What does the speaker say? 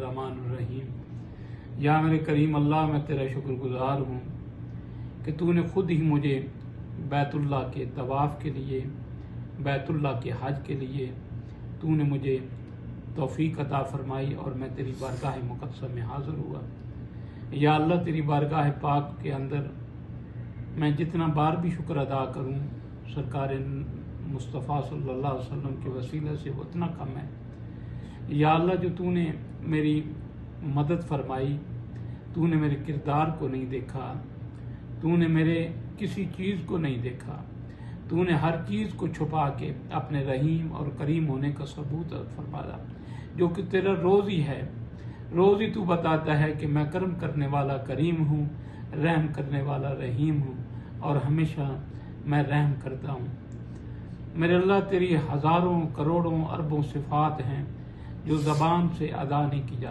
बिस्मिल्लाहिर्रहमानिर्रहीम। या मेरे करीम अल्लाह, मैं तेरा शुक्रगुजार हूँ कि तूने खुद ही मुझे बैतुल्लाह के तवाफ़ के लिए, बैतुल्लाह के हज के लिए तूने मुझे तौफीक अता फरमाई और मैं तेरी बारगाह मुक़द्दस में हाज़िर हुआ। या अल्लाह, तेरी बारगाह पाक के अंदर मैं जितना बार भी शुक्र अदा करूँ सरकार मुस्तफ़ा सल्लल्लाहु अलैहि वसल्लम के वसीले से उतना कम है। या अल्लाह, जो तूने मेरी मदद फरमाई, तूने मेरे किरदार को नहीं देखा, तूने मेरे किसी चीज़ को नहीं देखा, तूने हर चीज़ को छुपा के अपने रहीम और करीम होने का सबूत फरमाया, जो कि तेरा रोज़ ही है। रोज़ ही तू बताता है कि मैं करम करने वाला करीम हूँ, रहम करने वाला रहीम हूँ और हमेशा मैं रहम करता हूँ। मेरे अल्लाह, तेरी हज़ारों करोड़ों अरबों सिफ़ात हैं जो ज़बान से अदा नहीं की जाती।